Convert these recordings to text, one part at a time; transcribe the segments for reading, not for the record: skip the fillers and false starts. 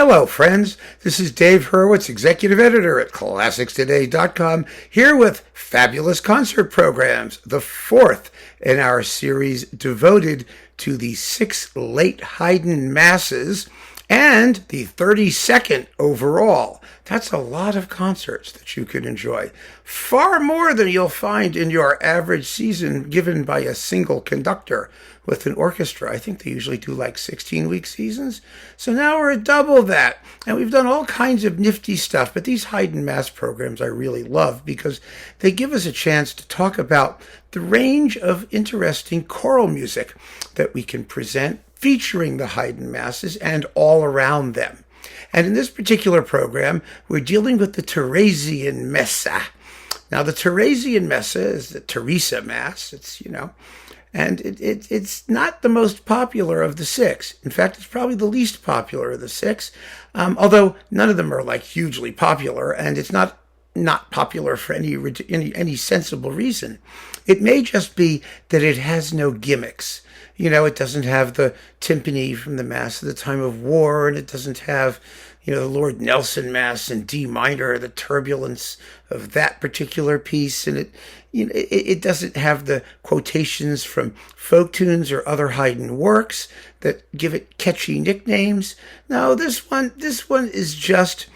Hello, friends. This is Dave Hurwitz, Executive Editor at ClassicsToday.com, here with Fabulous Concert Programs, the fourth in our series devoted to the 6 late Haydn Masses and the 32nd overall. That's a lot of concerts that you could enjoy. Far more than you'll find in your average season given by a single conductor with an orchestra. I think they usually do like 16-week seasons. So now we're at double that. And we've done all kinds of nifty stuff. But these Haydn Mass programs I really love because they give us a chance to talk about the range of interesting choral music that we can present featuring the Haydn Masses and all around them. And in this particular program, we're dealing with the Theresienmesse. Now, the Theresienmesse is the Teresa Mass. And it's not the most popular of the 6. In fact, it's probably the least popular of the 6, although none of them are like hugely popular, and it's not popular for any sensible reason. It may just be that it has no gimmicks. It doesn't have the timpani from the Mass of the Time of War, and it doesn't have, the Lord Nelson Mass in D minor, the turbulence of that particular piece, and it doesn't have the quotations from folk tunes or other Haydn works that give it catchy nicknames. No, this one is just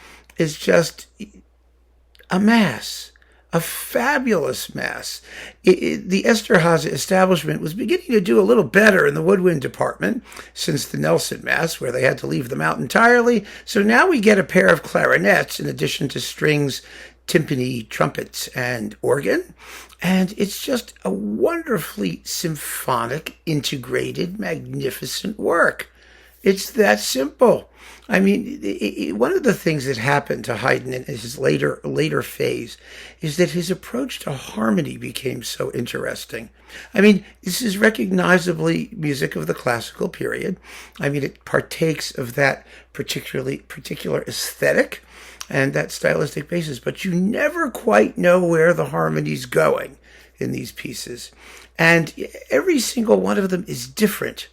a mass. A fabulous mass. The Esterhazy establishment was beginning to do a little better in the woodwind department since the Nelson Mass, where they had to leave them out entirely. So now we get a pair of clarinets in addition to strings, timpani, trumpets, and organ. And it's just a wonderfully symphonic, integrated, magnificent work. It's that simple. I mean, one of the things that happened to Haydn in his later phase is that his approach to harmony became so interesting. I mean, this is recognizably music of the classical period. I mean, it partakes of that particular aesthetic and that stylistic basis, but you never quite know where the harmony's going in these pieces. And every single one of them is different.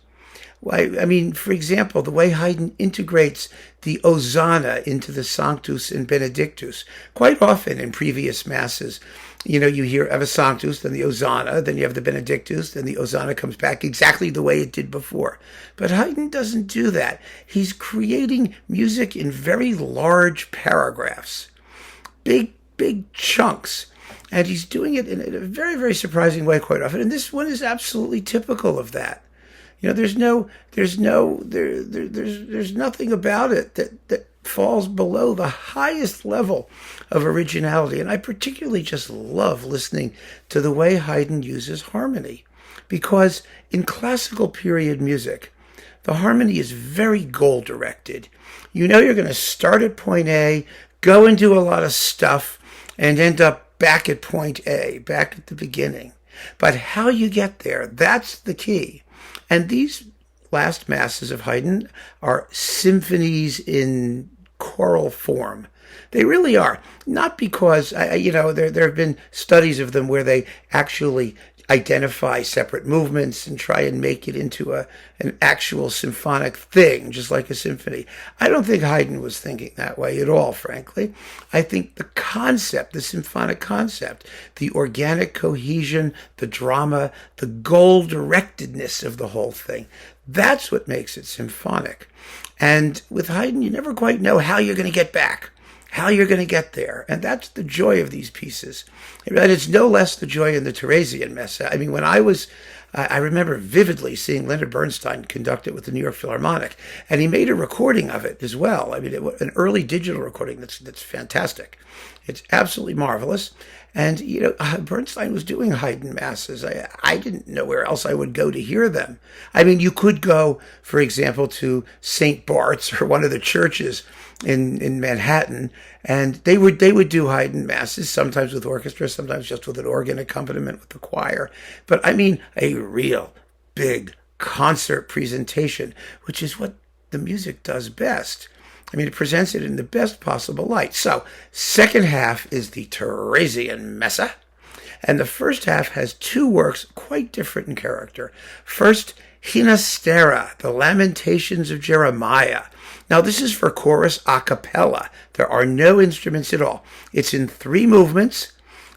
I mean, for example, the way Haydn integrates the Hosanna into the Sanctus and Benedictus. Quite often in previous masses, you hear Ave Sanctus, then the Hosanna, then you have the Benedictus, then the Hosanna comes back exactly the way it did before. But Haydn doesn't do that. He's creating music in very large paragraphs, big chunks. And he's doing it in a very, very surprising way quite often. And this one is absolutely typical of that. There's nothing about it that falls below the highest level of originality. And I particularly just love listening to the way Haydn uses harmony, because in classical period music, the harmony is very goal-directed. You're going to start at point A, go and do a lot of stuff, and end up back at point A, back at the beginning. But how you get there, that's the key. And these last masses of Haydn are symphonies in choral form. They really are. Not because, there have been studies of them where they actually identify separate movements and try and make it into an actual symphonic thing, just like a symphony. I don't think Haydn was thinking that way at all, frankly. I think the concept, the symphonic concept, the organic cohesion, the drama, the goal-directedness of the whole thing, that's what makes it symphonic. And with Haydn, you never quite know how you're going to get back, how you're going to get there. And that's the joy of these pieces. And it's no less the joy in the Theresienmesse. I mean, when I remember vividly seeing Leonard Bernstein conduct it with the New York Philharmonic, and he made a recording of it as well. I mean, an early digital recording that's fantastic. It's absolutely marvelous. And, Bernstein was doing Haydn Masses. I didn't know where else I would go to hear them. I mean, you could go, for example, to St. Bart's or one of the churches in Manhattan, and they would do Haydn Masses, sometimes with orchestra, sometimes just with an organ accompaniment with the choir. But I mean, a real big concert presentation, which is what the music does best. I mean, it presents it in the best possible light. So, second half is the Theresienmesse, and the first half has 2 works quite different in character. First, Ginastera, the Lamentations of Jeremiah. Now, this is for chorus a cappella. There are no instruments at all. It's in 3 movements,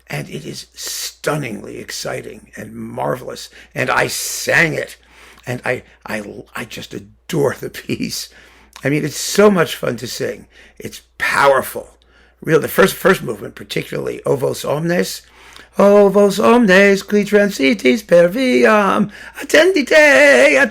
and it is stunningly exciting and marvelous. And I sang it, and I just adore the piece. I mean, it's so much fun to sing. It's powerful. Real, the first movement, particularly, O vos omnes, qui transitis per viam, attendite,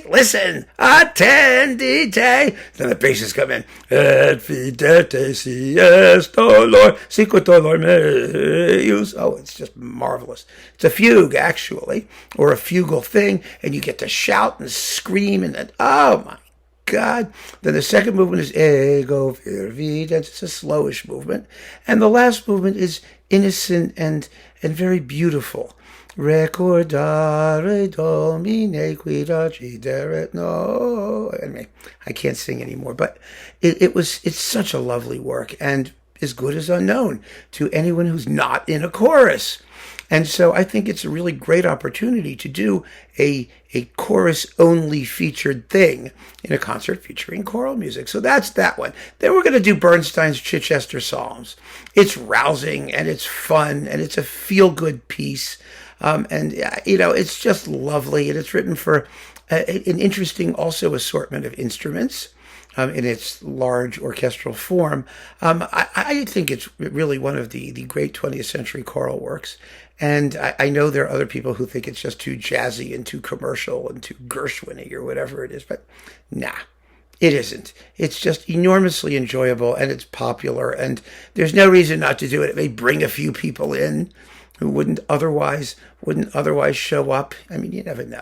listen, attendite. Then the basses come in, et videte si est dolor, sicut dolor meus. Oh, it's just marvelous. It's a fugue, actually, or a fugal thing, and you get to shout and scream, and then, oh my God. Then the second movement is ego vir videns. It's a slowish movement. And the last movement is innocent and very beautiful. Recordare Domine quid accideret no. Anyway, I can't sing anymore, but it's such a lovely work and as good as unknown to anyone who's not in a chorus. And so I think it's a really great opportunity to do a chorus-only featured thing in a concert featuring choral music. So that's that one. Then we're going to do Bernstein's Chichester Psalms. It's rousing, and it's fun, and it's a feel-good piece. It's just lovely, and it's written for an interesting also assortment of instruments. In its large orchestral form. I think it's really one of the great 20th century choral works. And I know there are other people who think it's just too jazzy and too commercial and too Gershwin-y or whatever it is. But nah, it isn't. It's just enormously enjoyable, and it's popular. And there's no reason not to do it. It may bring a few people in who wouldn't otherwise show up. I mean, you never know.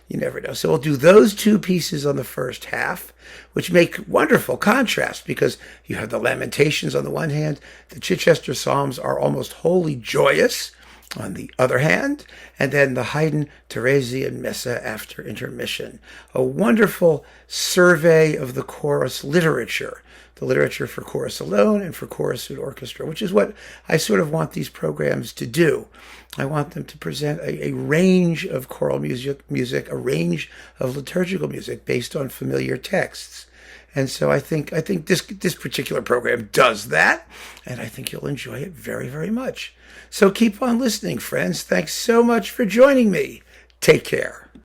You never know. So we'll do those 2 pieces on the first half, which make wonderful contrast because you have the Lamentations on the one hand. The Chichester Psalms are almost wholly joyous on the other hand. And then the Haydn Theresienmesse after intermission. A wonderful survey of the chorus literature. The literature for chorus alone and for chorus and orchestra, which is what I sort of want these programs to do. I want them to present a range of choral music, a range of liturgical music based on familiar texts. And so I think this particular program does that, and I think you'll enjoy it very, very much. So keep on listening, friends. Thanks so much for joining me. Take care.